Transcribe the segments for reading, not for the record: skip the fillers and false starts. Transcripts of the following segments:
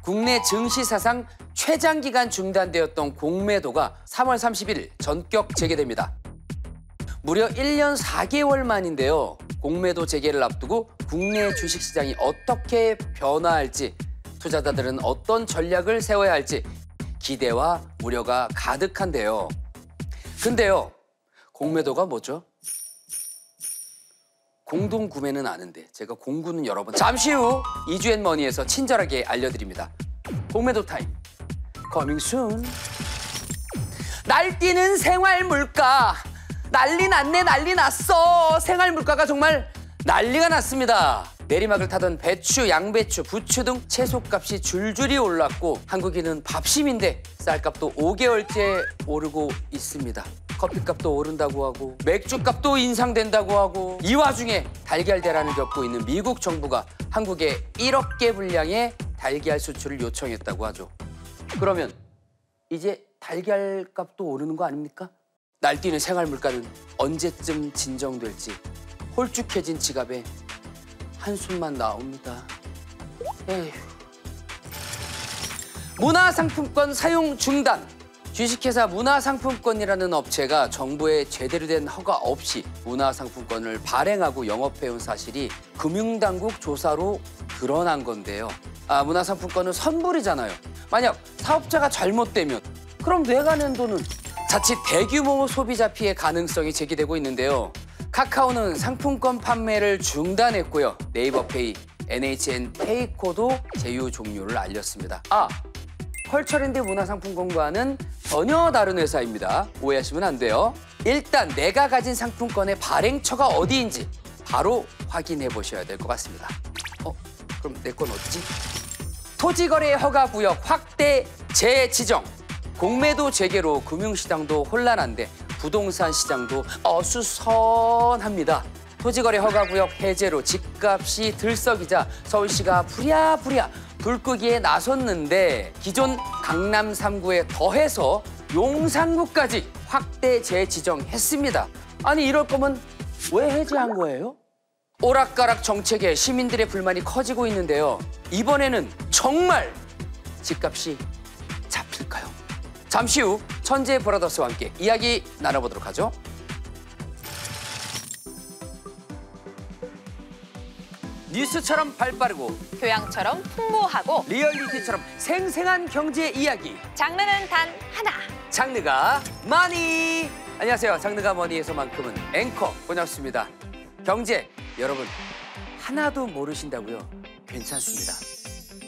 국내 증시 사상 최장기간 중단되었던 공매도가 3월 31일 전격 재개됩니다. 무려 1년 4개월 만인데요. 공매도 재개를 앞두고 국내 주식시장이 어떻게 변화할지, 투자자들은 어떤 전략을 세워야 할지 기대와 우려가 가득한데요. 근데요, 공매도가 뭐죠? 공동구매는 아는데 제가 공구는 여러 번 잠시 후 이주앤머니에서 친절하게 알려드립니다. 공매도 타임, coming soon. 날뛰는 생활물가, 난리 났네, 난리 났어. 생활물가가 정말 난리가 났습니다. 내리막을 타던 배추, 양배추, 부추 등 채소값이 줄줄이 올랐고 한국인은 밥심인데 쌀값도 5개월째 오르고 있습니다. 커피값도 오른다고 하고 맥주값도 인상된다고 하고 이 와중에 달걀 대란을 겪고 있는 미국 정부가 한국에 1억 개 분량의 달걀 수출을 요청했다고 하죠. 그러면 이제 달걀 값도 오르는 거 아닙니까? 날뛰는 생활 물가는 언제쯤 진정될지 홀쭉해진 지갑에 한숨만 나옵니다. 에휴. 문화상품권 사용 중단. 주식회사 문화상품권이라는 업체가 정부의 제대로 된 허가 없이 문화상품권을 발행하고 영업해온 사실이 금융당국 조사로 드러난 건데요. 문화상품권은 선불이잖아요. 만약 사업자가 잘못되면 그럼 내가 낸 돈은? 자칫 대규모 소비자 피해 가능성이 제기되고 있는데요. 카카오는 상품권 판매를 중단했고요. 네이버페이, NHN페이코도 제휴 종료를 알렸습니다. 컬처랜드 문화상품권과는 전혀 다른 회사입니다. 오해하시면 안 돼요. 일단 내가 가진 상품권의 발행처가 어디인지 바로 확인해 보셔야 될 것 같습니다. 그럼 내 건 어디지? 토지거래 허가구역 확대 재지정. 공매도 재개로 금융시장도 혼란한데 부동산 시장도 어수선합니다. 토지거래 허가구역 해제로 집값이 들썩이자 서울시가 부랴부랴 불 끄기에 나섰는데 기존 강남 3구에 더해서 용산구까지 확대 재지정했습니다. 아니 이럴 거면 왜 해제한 거예요? 오락가락 정책에 시민들의 불만이 커지고 있는데요. 이번에는 정말 집값이 잡힐까요? 잠시 후 천재 브라더스와 함께 이야기 나눠보도록 하죠. 뉴스처럼 발빠르고 교양처럼 풍부하고 리얼리티처럼 생생한 경제 이야기. 장르는 단 하나. 장르가 머니. 안녕하세요. 장르가 머니에서만큼은 앵커 권혁수입니다. 경제 여러분 하나도 모르신다고요? 괜찮습니다.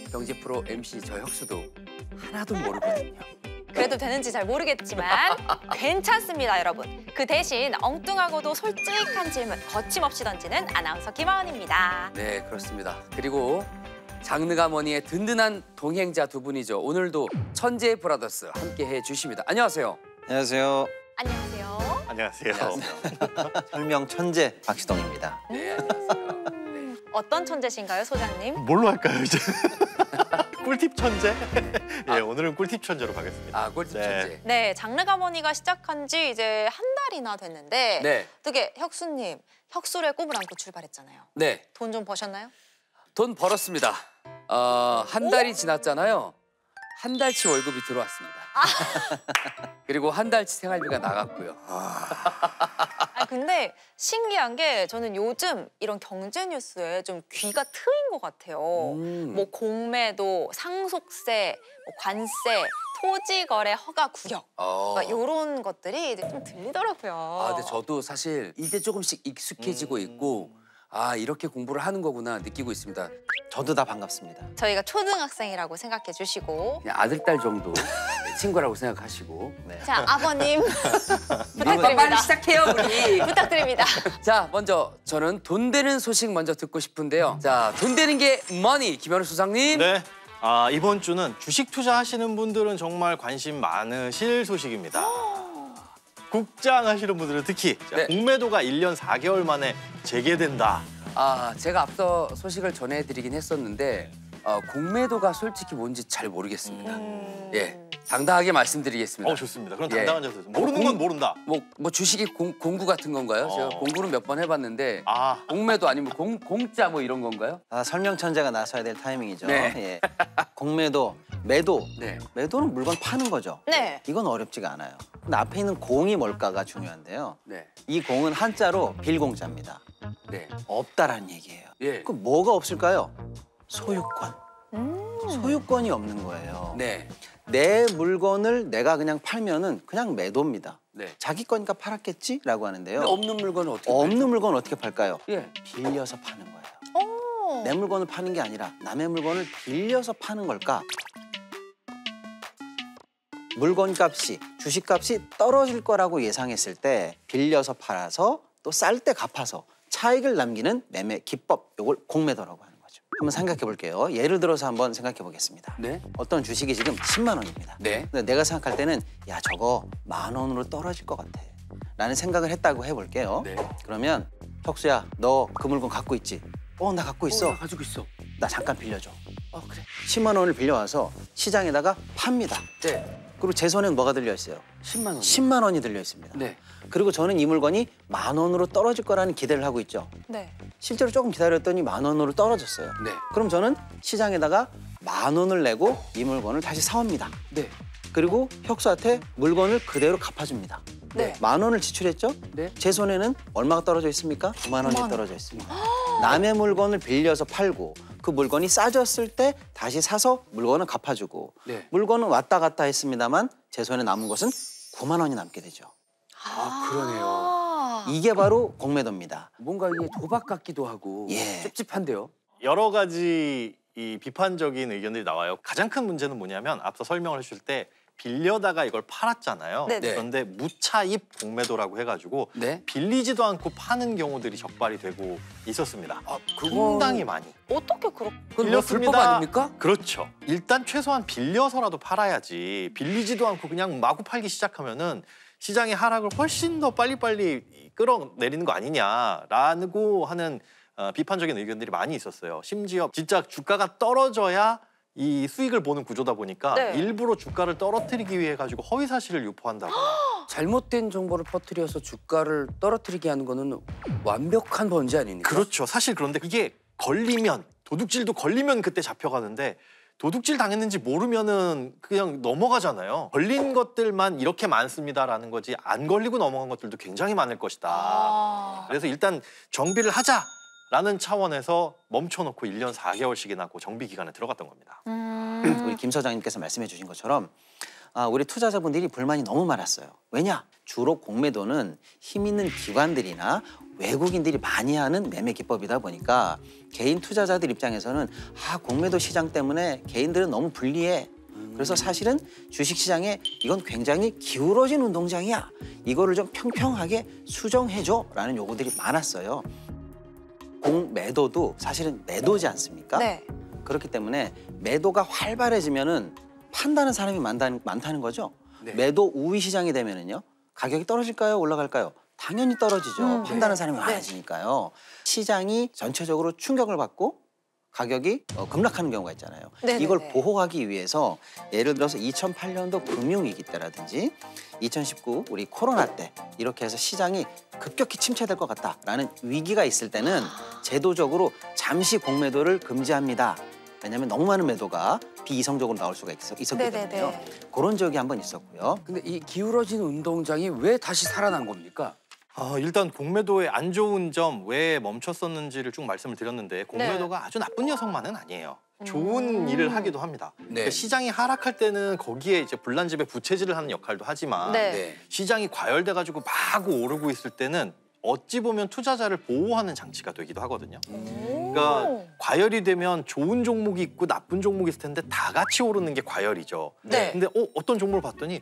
경제 프로 MC 저 혁수도 하나도 모르거든요. 그래도 되는지 잘 모르겠지만 괜찮습니다, 여러분. 그 대신 엉뚱하고도 솔직한 질문 거침없이 던지는 아나운서 김하은입니다. 네, 그렇습니다. 그리고 장르가 머니의 든든한 동행자 두 분이죠. 오늘도 천재 브라더스 함께해 주십니다. 안녕하세요. 안녕하세요. 안녕하세요. 안녕하세요. 설명 천재 박시동입니다. 네, 안녕하세요. 어떤 천재신가요, 소장님? 뭘로 할까요, 이제? 꿀팁 천재? 예, 오늘은 꿀팁 천재로 가겠습니다. 꿀팁 네. 천재. 네, 장르가머니가 시작한 지 이제 한 달이나 됐는데 네. 어떻게 혁수님, 혁수의 꿈을 안고 출발했잖아요. 네, 돈 좀 버셨나요? 돈 벌었습니다. 한 달이 지났잖아요. 한 달치 월급이 들어왔습니다. 그리고 한 달치 생활비가 나갔고요. 근데 신기한 게 저는 요즘 이런 경제 뉴스에 좀 귀가 트인 것 같아요. 뭐 공매도, 상속세, 뭐 관세, 토지거래 허가구역 이런 것들이 이제 좀 들리더라고요. 근데 저도 사실 이제 조금씩 익숙해지고 있고 이렇게 공부를 하는 거구나 느끼고 있습니다. 저도 다 반갑습니다. 저희가 초등학생이라고 생각해 주시고 그냥 아들, 딸 정도 친구라고 생각하시고. 네. 자, 아버님 빨리 부탁드립니다. 시작해요, 우리. 부탁드립니다. 자, 먼저 저는 돈 되는 소식 먼저 듣고 싶은데요. 자, 돈 되는 게 머니, 김현우 소장님. 네. 이번 주는 주식 투자하시는 분들은 정말 관심 많으실 소식입니다. 국장 하시는 분들은 특히 네. 공매도가 1년 4개월 만에 재개된다. 제가 앞서 소식을 전해드리긴 했었는데 공매도가 솔직히 뭔지 잘 모르겠습니다. 음. 예, 당당하게 말씀드리겠습니다. 좋습니다. 그럼 예. 당당한 자세. 모르는 건 모른다. 뭐 주식이 공구 같은 건가요? 제가 공구는 몇 번 해봤는데 아, 공매도 아니면 공짜 뭐 이런 건가요? 설명 천재가 나서야 될 타이밍이죠. 네. 예. 공매도, 매도. 네. 매도는 물건 파는 거죠. 네. 이건 어렵지가 않아요. 근데 앞에 있는 공이 뭘까가 중요한데요. 네. 이 공은 한자로 빌공자입니다. 네. 없다라는 얘기예요. 예. 그럼 뭐가 없을까요? 소유권. 음. 소유권이 없는 거예요. 네. 내 물건을 내가 그냥 팔면은 그냥 매도입니다. 네. 자기 거니까 팔았겠지라고 하는데요. 근데 없는 물건은 어떻게? 없는 물건을 어떻게 팔까요? 예. 빌려서 파는 거예요. 오. 내 물건을 파는 게 아니라 남의 물건을 빌려서 파는 걸까? 물건값이, 주식값이 떨어질 거라고 예상했을 때 빌려서 팔아서 또 쌀 때 갚아서 차익을 남기는 매매 기법, 이걸 공매도라고 하는 거죠. 한번 생각해 볼게요. 예를 들어서 한번 생각해 보겠습니다. 네. 어떤 주식이 지금 10만 원입니다. 네. 근데 내가 생각할 때는 야 저거 10,000원으로 떨어질 것 같아 라는 생각을 했다고 해볼게요. 네. 그러면 혁수야 너 그 물건 갖고 있지? 나 갖고 있어. 나 가지고 있어. 나 잠깐 빌려줘. 그래. 10만 원을 빌려와서 시장에다가 팝니다. 네. 그리고 제 손엔 뭐가 들려 있어요? 10만 원. 10만 원이 들려 있습니다. 네. 그리고 저는 이 물건이 10,000원으로 떨어질 거라는 기대를 하고 있죠. 네. 실제로 조금 기다렸더니 10,000원으로 떨어졌어요. 네. 그럼 저는 시장에다가 10,000원을 내고 이 물건을 다시 사옵니다. 네. 그리고 혁수한테 물건을 그대로 갚아줍니다. 네. 10,000원을 지출했죠? 네. 제 손에는 얼마가 떨어져 있습니까? 9만 원이 9만 원. 떨어져 있습니다. 남의 물건을 빌려서 팔고 그 물건이 싸졌을 때 다시 사서 물건을 갚아주고 네. 물건은 왔다 갔다 했습니다만 제 손에 남은 것은 9만 원이 남게 되죠. 그러네요. 이게 바로 공매도입니다. 뭔가 이게 도박 같기도 하고 예. 찝찝한데요. 여러 가지 이 비판적인 의견들이 나와요. 가장 큰 문제는 뭐냐면 앞서 설명을 해줄 때 빌려다가 이걸 팔았잖아요. 네. 그런데 무차입 공매도라고 해가지고 네. 빌리지도 않고 파는 경우들이 적발이 되고 있었습니다. 그건- 상당히 많이. 어떻게 그렇게? 그건 뭐 불법 아닙니까? 그렇죠. 일단 최소한 빌려서라도 팔아야지. 빌리지도 않고 그냥 마구 팔기 시작하면은 시장의 하락을 훨씬 더 빨리빨리 끌어내리는 거 아니냐라고 하는 비판적인 의견들이 많이 있었어요. 심지어 진짜 주가가 떨어져야 이 수익을 보는 구조다 보니까 네. 일부러 주가를 떨어뜨리기 위해 가지고 허위 사실을 유포한다거나 잘못된 정보를 퍼뜨려서 주가를 떨어뜨리게 하는 거는 완벽한 번지 아닙니까? 그렇죠. 사실 그런데 이게 걸리면 도둑질도 걸리면 그때 잡혀가는데 도둑질 당했는지 모르면은 그냥 넘어가잖아요. 걸린 것들만 이렇게 많습니다라는 거지 안 걸리고 넘어간 것들도 굉장히 많을 것이다. 아. 그래서 일단 정비를 하자라는 차원에서 멈춰놓고 1년 4개월씩이나 그 정비 기간에 들어갔던 겁니다. 우리 김 소장님께서 말씀해 주신 것처럼 우리 투자자분들이 불만이 너무 많았어요. 왜냐? 주로 공매도는 힘 있는 기관들이나 외국인들이 많이 하는 매매 기법이다 보니까 개인 투자자들 입장에서는 공매도 시장 때문에 개인들은 너무 불리해. 그래서 사실은 주식시장에 이건 굉장히 기울어진 운동장이야. 이거를 좀 평평하게 수정해줘라는 요구들이 많았어요. 공매도도 사실은 매도지 않습니까? 네. 그렇기 때문에 매도가 활발해지면은 판다는 사람이 많다는 거죠. 네. 매도 우위 시장이 되면은요. 가격이 떨어질까요? 올라갈까요? 당연히 떨어지죠. 판다는 사람이 많아지니까요. 시장이 전체적으로 충격을 받고 가격이 급락하는 경우가 있잖아요. 네네네. 이걸 보호하기 위해서 예를 들어서 2008년도 금융위기 때라든지 2019 우리 코로나 때 이렇게 해서 시장이 급격히 침체될 것 같다라는 위기가 있을 때는 제도적으로 잠시 공매도를 금지합니다. 왜냐하면 너무 많은 매도가 비이성적으로 나올 수가 있었기 네네네. 때문에요. 그런 적이 한 번 있었고요. 근데 이 기울어진 운동장이 왜 다시 살아난 겁니까? 일단 공매도의 안 좋은 점 왜 멈췄었는지를 쭉 말씀을 드렸는데 공매도가 아주 나쁜 녀석만은 아니에요. 좋은 일을 하기도 합니다. 그러니까 시장이 하락할 때는 거기에 이제 불난집에 부채질을 하는 역할도 하지만 네. 시장이 과열돼가지고 막 오르고 있을 때는 어찌 보면 투자자를 보호하는 장치가 되기도 하거든요. 그러니까 과열이 되면 좋은 종목이 있고 나쁜 종목이 있을 텐데 다 같이 오르는 게 과열이죠. 네. 근데 어떤 종목을 봤더니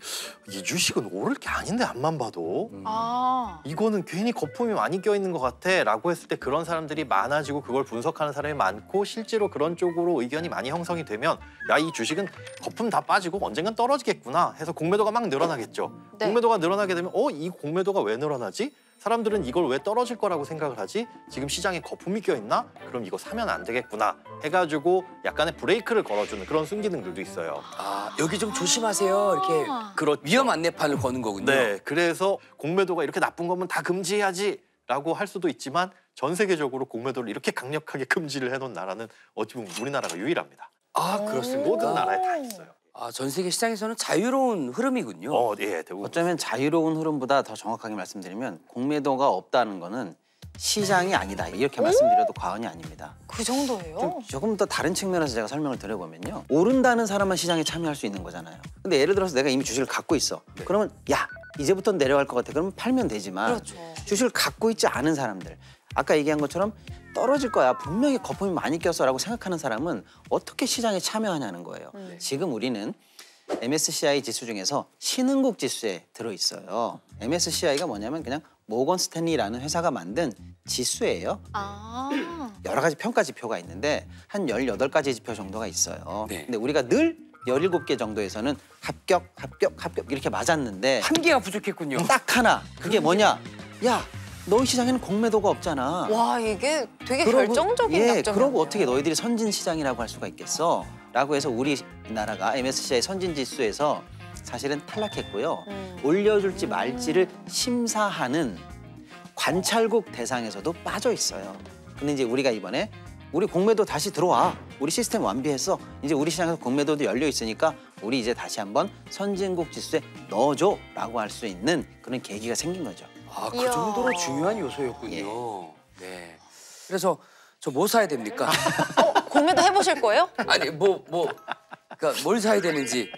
이 주식은 오를 게 아닌데 앞만 봐도 아. 이거는 괜히 거품이 많이 껴있는 것 같아 라고 했을 때 그런 사람들이 많아지고 그걸 분석하는 사람이 많고 실제로 그런 쪽으로 의견이 많이 형성이 되면 야, 이 주식은 거품 다 빠지고 언젠간 떨어지겠구나 해서 공매도가 막 늘어나겠죠. 네. 공매도가 늘어나게 되면 이 공매도가 왜 늘어나지? 사람들은 이걸 왜 떨어질 거라고 생각을 하지? 지금 시장에 거품이 껴있나? 그럼 이거 사면 안 되겠다. 되겠구나 해가지고 약간의 브레이크를 걸어주는 그런 순기능들도 있어요. 아, 여기 좀 조심하세요. 이렇게 그렇죠. 위험 안내판을 거는 거군요. 네, 그래서 공매도가 이렇게 나쁜 거면 다 금지해야지라고 할 수도 있지만 전 세계적으로 공매도를 이렇게 강력하게 금지를 해놓은 나라는 어찌 보면 우리나라가 유일합니다. 아, 그렇습니까? 모든 나라에 다 있어요. 아, 전 세계 시장에서는 자유로운 흐름이군요. 예, 대부분. 어쩌면 자유로운 흐름보다 더 정확하게 말씀드리면 공매도가 없다는 거는 시장이 아니다 이렇게 말씀드려도 과언이 아닙니다. 그 정도예요? 조금 더 다른 측면에서 제가 설명을 드려보면요. 오른다는 사람만 시장에 참여할 수 있는 거잖아요. 근데 예를 들어서 내가 이미 주식을 갖고 있어. 그러면 야, 이제부터 내려갈 것 같아. 그러면 팔면 되지만 그렇죠. 주식을 갖고 있지 않은 사람들. 아까 얘기한 것처럼 떨어질 거야. 분명히 거품이 많이 꼈어라고 생각하는 사람은 어떻게 시장에 참여하냐는 거예요. 지금 우리는 MSCI 지수 중에서 신흥국 지수에 들어있어요. MSCI가 뭐냐면 그냥 모건 스탠리라는 회사가 만든 지수예요. 아. 여러 가지 평가 지표가 있는데 한 18가지 지표 정도가 있어요. 네. 근데 우리가 늘 17개 정도에서는 합격 이렇게 맞았는데 한 개가 부족했군요. 딱 하나. 그게 뭐냐? 야, 너희 시장에는 공매도가 없잖아. 와, 이게 되게 그러고- 결정적인 예, 약점이네요. 그러고 어떻게 너희들이 선진 시장이라고 할 수가 있겠어? 라고 해서 우리나라가 MSCI 선진 지수에서 사실은 탈락했고요. 올려줄지 말지를 심사하는 관찰국 대상에서도 빠져 있어요. 근데 이제 우리가 이번에 우리 공매도 다시 들어와. 우리 시스템 완비했어. 이제 우리 시장에서 공매도도 열려 있으니까 우리 이제 다시 한번 선진국 지수에 넣어줘라고 할 수 있는 그런 계기가 생긴 거죠. 아, 그 이야. 정도로 중요한 요소였군요. 네. 그래서 저 뭐 사야 됩니까? 공매도 해보실 거예요? 아니, 그러니까 뭘 사야 되는지,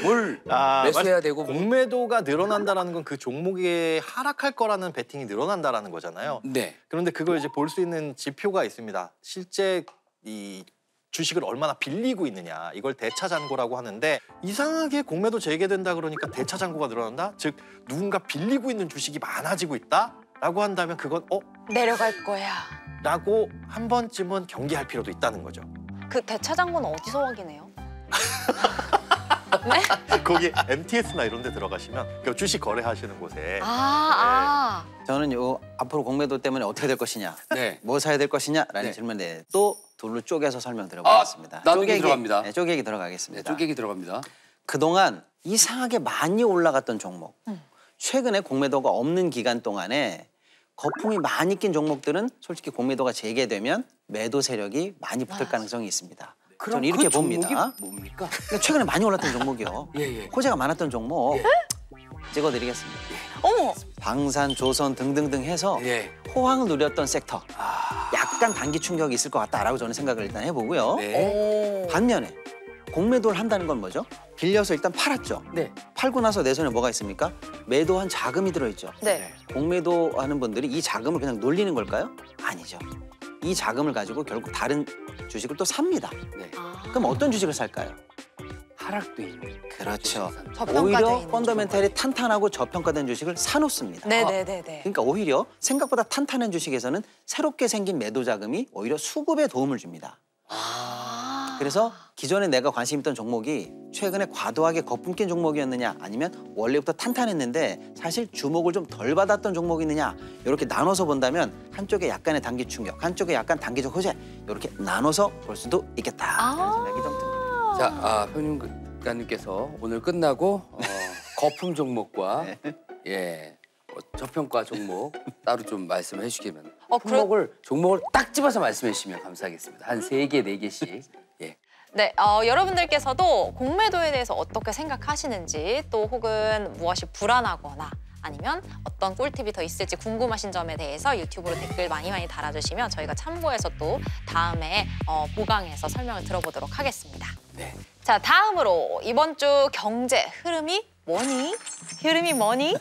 뭘 매수해야 되고. 공매도가 늘어난다라는 건 그 종목이 하락할 거라는 베팅이 늘어난다라는 거잖아요. 네. 그런데 그걸 이제 볼 수 있는 지표가 있습니다. 실제 이 주식을 얼마나 빌리고 있느냐, 이걸 대차잔고라고 하는데 이상하게 공매도 재개된다 그러니까 대차잔고가 늘어난다? 즉 누군가 빌리고 있는 주식이 많아지고 있다라고 한다면 그건 내려갈 거야. 라고 한 번쯤은 경계할 필요도 있다는 거죠. 그 대차장고는 어디서 확인해요? 네? 거기 MTS나 이런 데 들어가시면 그 주식 거래하시는 곳에 저는 요 앞으로 공매도 때문에 어떻게 될 것이냐, 네. 뭐 사야 될 것이냐라는 네. 질문에 또 둘로 쪼개서 설명 드려보겠습니다. 나누기 들어갑니다. 네, 쪼개기 네, 들어가겠습니다. 쪼개기 들어갑니다. 그동안 이상하게 많이 올라갔던 종목, 최근에 공매도가 없는 기간 동안에 거품이 많이 낀 종목들은 솔직히 공매도가 재개되면 매도 세력이 많이 붙을 가능성이 있습니다. 저는 이렇게 그 종목이 봅니다. 뭡니까? 근데 최근에 많이 올랐던 종목이요. 예. 호재가 많았던 종목 찍어드리겠습니다. 어머, 방산, 조선 등등등 해서 예. 호황을 누렸던 섹터. 약간 단기 충격이 있을 것 같다라고 저는 생각을 일단 해보고요. 네. 반면에 공매도를 한다는 건 뭐죠? 빌려서 일단 팔았죠. 네. 팔고 나서 내 손에 뭐가 있습니까? 매도한 자금이 들어있죠. 네. 공매도 하는 분들이 이 자금을 그냥 놀리는 걸까요? 아니죠. 이 자금을 가지고 결국 다른 주식을 또 삽니다. 네. 그럼 어떤 주식을 살까요? 하락도 있는. 그렇죠. 저평가돼 오히려 있는 펀더멘탈이 탄탄하고 저평가된 주식을 사놓습니다. 네네네네. 그러니까 오히려 생각보다 탄탄한 주식에서는 새롭게 생긴 매도 자금이 오히려 수급에 도움을 줍니다. 그래서 기존에 내가 관심 있던 종목이 최근에 과도하게 거품 낀 종목이었느냐 아니면 원래부터 탄탄했는데 사실 주목을 좀 덜 받았던 종목이 있느냐 이렇게 나눠서 본다면 한쪽에 약간의 단기 충격, 한쪽에 약간 단기적 호재 이렇게 나눠서 볼 수도 있겠다라는 생각이 좀 듭니다. 자, 평론가님께서 오늘 끝나고 거품 종목과 예, 저평가 종목 따로 좀 말씀해 주시면 종목을 딱 집어서 말씀해 주시면 감사하겠습니다. 한 3개, 4개씩. 예. 네, 여러분들께서도 공매도에 대해서 어떻게 생각하시는지 또 혹은 무엇이 불안하거나 아니면 어떤 꿀팁이 더 있을지 궁금하신 점에 대해서 유튜브로 댓글 많이 달아주시면 저희가 참고해서 또 다음에 보강해서 설명을 들어보도록 하겠습니다. 네. 자, 다음으로 이번 주 경제 흐름이 뭐니? 흐름이 뭐니?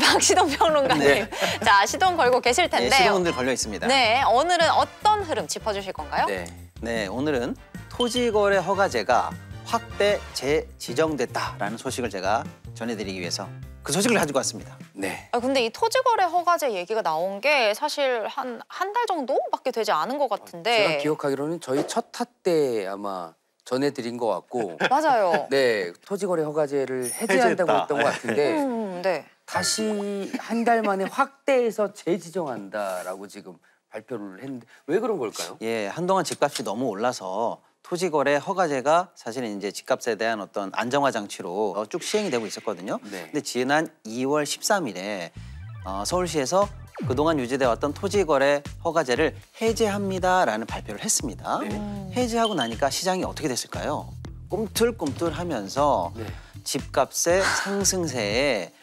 박시동 평론가님. 네. 자, 시동 걸고 계실 네, 텐데요. 시동분들 걸려 있습니다. 네, 오늘은 어떤 흐름 짚어주실 건가요? 네. 네, 오늘은 토지거래 허가제가 확대 재지정됐다라는 소식을 제가 전해드리기 위해서 그 소식을 가지고 왔습니다. 네. 근데 이 토지거래 허가제 얘기가 나온 게 사실 한 달 정도밖에 되지 않은 것 같은데. 제가 기억하기로는 저희 첫 타 때 아마 전해드린 것 같고 맞아요. 네, 토지거래 허가제를 해제한다고 해제했다. 했던 것 같은데 네. 다시 한 달 만에 확대해서 재지정한다라고 지금 발표를 했는데 왜 그런 걸까요? 예, 한동안 집값이 너무 올라서 토지거래 허가제가 사실은 이제 집값에 대한 어떤 안정화 장치로 쭉 시행이 되고 있었거든요. 네. 근데 지난 2월 13일에 서울시에서 그동안 유지돼 왔던 토지거래 허가제를 해제합니다라는 발표를 했습니다. 네. 해제하고 나니까 시장이 어떻게 됐을까요? 꿈틀꿈틀하면서 네. 집값의 상승세에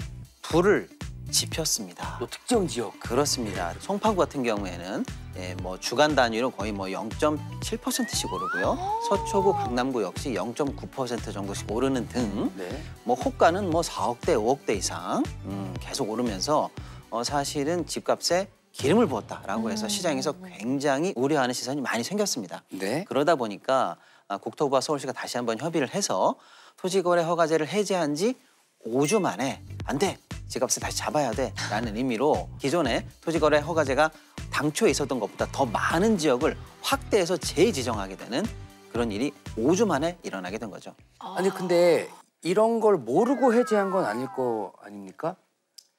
불을 지폈습니다. 또 특정 지역. 그렇습니다. 송파구 같은 경우에는 뭐 주간 단위로 거의 뭐 0.7%씩 오르고요. 서초구, 강남구 역시 0.9% 정도씩 오르는 등 네. 뭐 호가는 뭐 4억대, 5억대 이상 계속 오르면서 사실은 집값에 기름을 부었다라고 해서 시장에서 굉장히 우려하는 시선이 많이 생겼습니다. 네. 그러다 보니까 국토부와 서울시가 다시 한번 협의를 해서 토지거래 허가제를 해제한 지 5주 만에 안 돼! 집값을 다시 잡아야 돼! 라는 의미로 기존의 토지거래 허가제가 당초에 있었던 것보다 더 많은 지역을 확대해서 재지정하게 되는 그런 일이 5주 만에 일어나게 된 거죠. 아니 근데 이런 걸 모르고 해제한 건 아닐 거 아닙니까?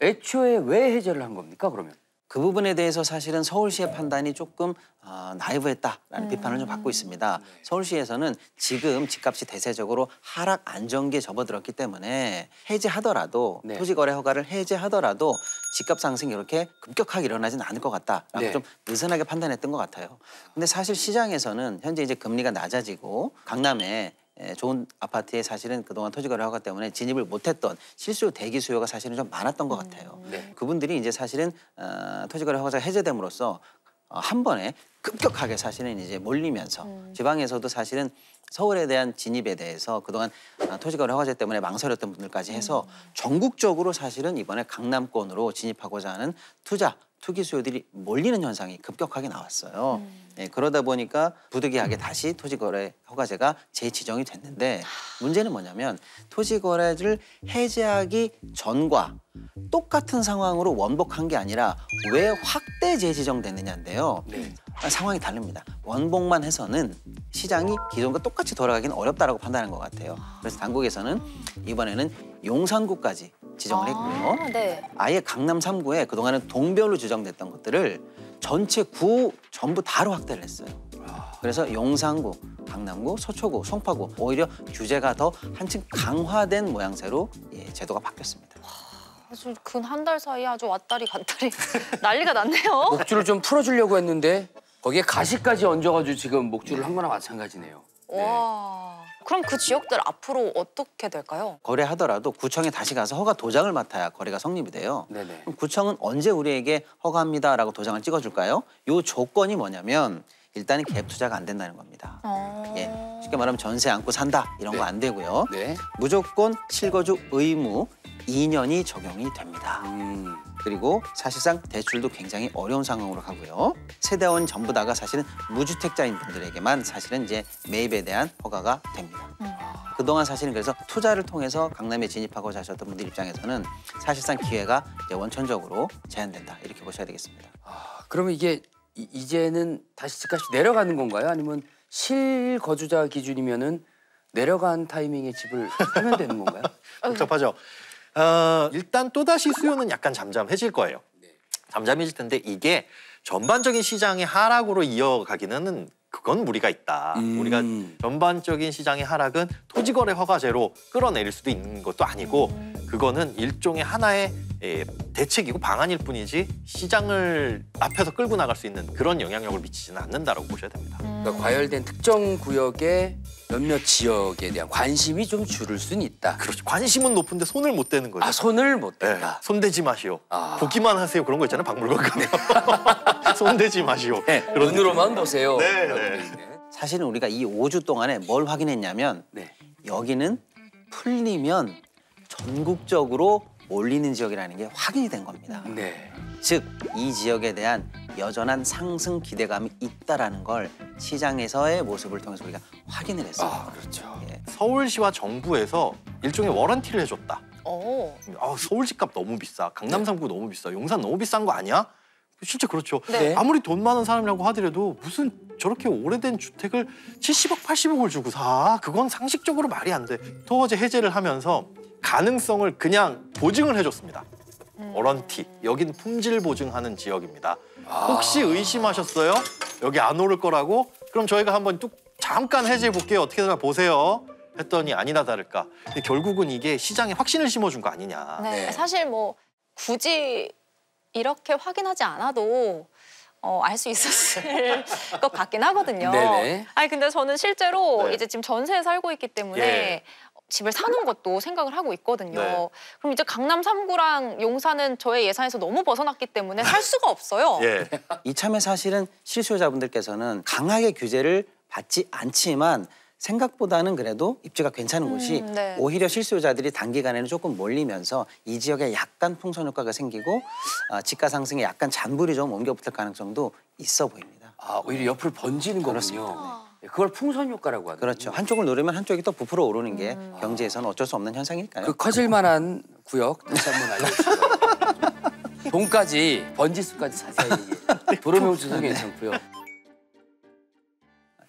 애초에 왜 해제를 한 겁니까 그러면? 그 부분에 대해서 사실은 서울시의 판단이 조금 나이브했다라는 비판을 좀 받고 있습니다. 서울시에서는 지금 집값이 대세적으로 하락 안정기에 접어들었기 때문에 해제하더라도 네. 토지거래 허가를 해제하더라도 집값 상승이 이렇게 급격하게 일어나지는 않을 것 같다라고 네. 좀 느슨하게 판단했던 것 같아요. 근데 사실 시장에서는 현재 이제 금리가 낮아지고 강남에 좋은 아파트에 사실은 그동안 토지거래 허가 때문에 진입을 못했던 실수 대기 수요가 사실은 좀 많았던 것 같아요. 네. 그분들이 이제 사실은 토지거래 허가제가 해제됨으로써 한 번에 급격하게 사실은 이제 몰리면서 지방에서도 사실은 서울에 대한 진입에 대해서 그동안 토지거래 허가제 때문에 망설였던 분들까지 해서 전국적으로 사실은 이번에 강남권으로 진입하고자 하는 투기 수요들이 몰리는 현상이 급격하게 나왔어요. 예, 그러다 보니까 부득이하게 다시 토지거래 허가제가 재지정이 됐는데 문제는 뭐냐면 토지거래를 해제하기 전과 똑같은 상황으로 원복한 게 아니라 왜 확대 재지정됐느냐인데요. 네. 상황이 다릅니다. 원복만 해서는 시장이 기존과 똑같이 돌아가기는 어렵다라고 판단한 것 같아요. 그래서 당국에서는 이번에는 용산구까지 지정을 했고요. 네. 아예 강남 3구에 그동안은 동별로 지정됐던 것들을 전체 구 전부 다로 확대를 했어요. 그래서 용산구, 강남구, 서초구, 송파구 오히려 규제가 더 한층 강화된 모양새로 제도가 바뀌었습니다. 아주 근 한 달 사이에 아주 왔다리 갔다리 난리가 났네요. 목줄을 좀 풀어주려고 했는데 거기에 가시까지 얹어가지고 지금 목줄을 한 거나 마찬가지네요. 와. 그럼 그 지역들 앞으로 어떻게 될까요? 거래하더라도 구청에 다시 가서 허가 도장을 맡아야 거래가 성립이 돼요. 네네. 그럼 구청은 언제 우리에게 허가합니다라고 도장을 찍어줄까요? 요 조건이 뭐냐면 일단은 갭 투자가 안 된다는 겁니다. 예, 쉽게 말하면 전세 안고 산다 이런 거 안 되고요. 네. 무조건 실거주 의무 2년이 적용이 됩니다. 그리고 사실상 대출도 굉장히 어려운 상황으로 가고요. 세대원 전부 다가 사실은 무주택자인 분들에게만 사실은 이제 매입에 대한 허가가 됩니다. 그동안 사실은 그래서 투자를 통해서 강남에 진입하고자 하셨던 분들 입장에서는 사실상 기회가 이제 원천적으로 제한된다 이렇게 보셔야 되겠습니다. 그러면 이게 이제는 다시 집값이 내려가는 건가요? 아니면 실거주자 기준이면은 내려간 타이밍에 집을 사면 되는 건가요? 복잡하죠. 일단 또다시 수요는 약간 잠잠해질 거예요. 잠잠해질 텐데 이게 전반적인 시장의 하락으로 이어가기는 그건 무리가 있다. 우리가 전반적인 시장의 하락은 토지거래 허가제로 끌어내릴 수도 있는 것도 아니고 그거는 일종의 하나의 대책이고 방안일 뿐이지 시장을 앞에서 끌고 나갈 수 있는 그런 영향력을 미치지는 않는다라고 보셔야 됩니다. 그러니까 과열된 특정 구역의 몇몇 지역에 대한 관심이 좀 줄을 수는 있다. 그렇죠. 관심은 높은데 손을 못 대는 거죠. 아, 손을 못 네, 댄다. 손대지 마시오. 아. 보기만 하세요. 그런 거 있잖아요. 박물관 가면. 손대지 마시오. 네, 그런 눈으로만 보세요. 네, 라고 네. 돼 있네. 사실은 우리가 이 5주 동안에 뭘 확인했냐면 네. 여기는 풀리면 전국적으로 몰리는 지역이라는 게 확인이 된 겁니다. 네. 즉, 이 지역에 대한 여전한 상승 기대감이 있다라는 걸 시장에서의 모습을 통해서 우리가 확인을 했어요. 아, 그렇죠. 예. 서울시와 정부에서 일종의 워런티를 해줬다. 오. 서울 집값 너무 비싸. 강남 3구 너무 비싸. 용산 너무 비싼 거 아니야? 실제 그렇죠. 네. 아무리 돈 많은 사람이라고 하더라도 무슨 저렇게 오래된 주택을 70억, 80억을 주고 사. 그건 상식적으로 말이 안 돼. 토거제 해제를 하면서 가능성을 그냥 보증을 해줬습니다. 어런티. 여기는 품질 보증하는 지역입니다. 혹시 의심하셨어요? 여기 안 오를 거라고? 그럼 저희가 한번 뚝 잠깐 해제해 볼게요. 어떻게들 보세요. 했더니 아니나 다를까. 근데 결국은 이게 시장에 확신을 심어준 거 아니냐. 네. 네. 사실 뭐 굳이 이렇게 확인하지 않아도 알 수 있었을 것 같긴 하거든요. 네네. 아니 근데 저는 실제로 네. 이제 지금 전세에 살고 있기 때문에 예. 집을 사는 것도 생각을 하고 있거든요. 네. 그럼 이제 강남 3구랑 용산은 저의 예산에서 너무 벗어났기 때문에 살 수가 없어요. 예. 이참에 사실은 실수요자분들께서는 강하게 규제를 받지 않지만 생각보다는 그래도 입지가 괜찮은 곳이 네. 오히려 실수요자들이 단기간에는 조금 몰리면서 이 지역에 약간 풍선 효과가 생기고 지가 상승에 약간 잔불이 좀 옮겨붙을 가능성도 있어 보입니다. 아, 오히려 옆으로 번지는 거군요. 그렇습니다. 네, 그걸 풍선 효과라고 하는 그렇죠. 한쪽을 누르면 한쪽이 또 부풀어 오르는 게 경제에서는 어쩔 수 없는 현상이니까요. 그 커질 만한 구역 다시 한번 알려주시죠. 돈까지, 번지수까지 자세히 얘기해. 도로명 주소 괜찮고요.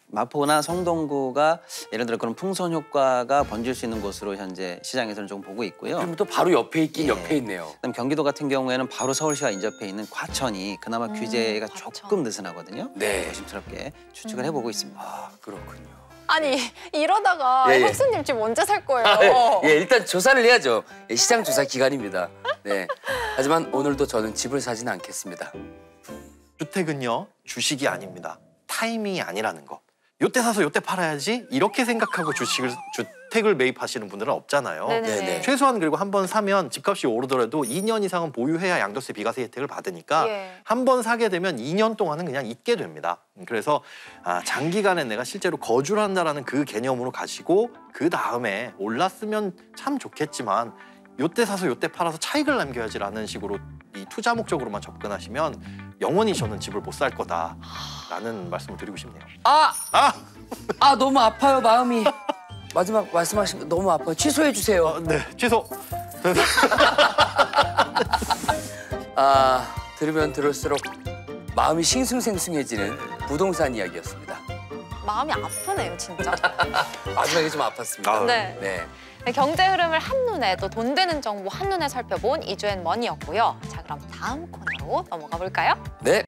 마포나 성동구가 예를 들어 그런 풍선 효과가 번질 수 있는 곳으로 현재 시장에서는 좀 보고 있고요. 그럼 또 바로 옆에 있긴 예. 옆에 있네요. 그다음 경기도 같은 경우에는 바로 서울시와 인접해 있는 과천이 그나마 규제가 과천. 조금 느슨하거든요. 네. 조심스럽게 추측을 해보고 있습니다. 아, 그렇군요. 아니 이러다가 예, 예. 혁수님 집 언제 살 거예요? 예, 일단 조사를 해야죠. 예, 시장 조사 기간입니다. 네. 하지만 오늘도 저는 집을 사지는 않겠습니다. 주택은요, 주식이 아닙니다. 타이밍이 아니라는 거. 요때 사서 요때 팔아야지 이렇게 생각하고 주택을 매입하시는 분들은 없잖아요. 네네. 네네. 최소한 그리고 한 번 사면 집값이 오르더라도 2년 이상은 보유해야 양도세 비과세 혜택을 받으니까 예. 한 번 사게 되면 2년 동안은 그냥 있게 됩니다. 그래서 장기간에 내가 실제로 거주를 한다라는 그 개념으로 가시고 그 다음에 올랐으면 참 좋겠지만 요때 사서 요때 팔아서 차익을 남겨야지라는 식으로 이 투자 목적으로만 접근하시면 영원히 저는 집을 못 살 거다라는 말씀을 드리고 싶네요. 아, 너무 아파요, 마음이. 마지막 말씀하신 거 너무 아파요. 취소해 주세요. 네, 취소. 아, 들으면 들을수록 마음이 싱숭생숭해지는 부동산 이야기였습니다. 마음이 아프네요 진짜. 마지막에 좀 아팠습니다. 아, 네. 네. 네, 경제 흐름을 한눈에 또 돈 되는 정보 한눈에 살펴본 이주앤머니였고요. 자 그럼 다음 코너로 넘어가 볼까요? 네.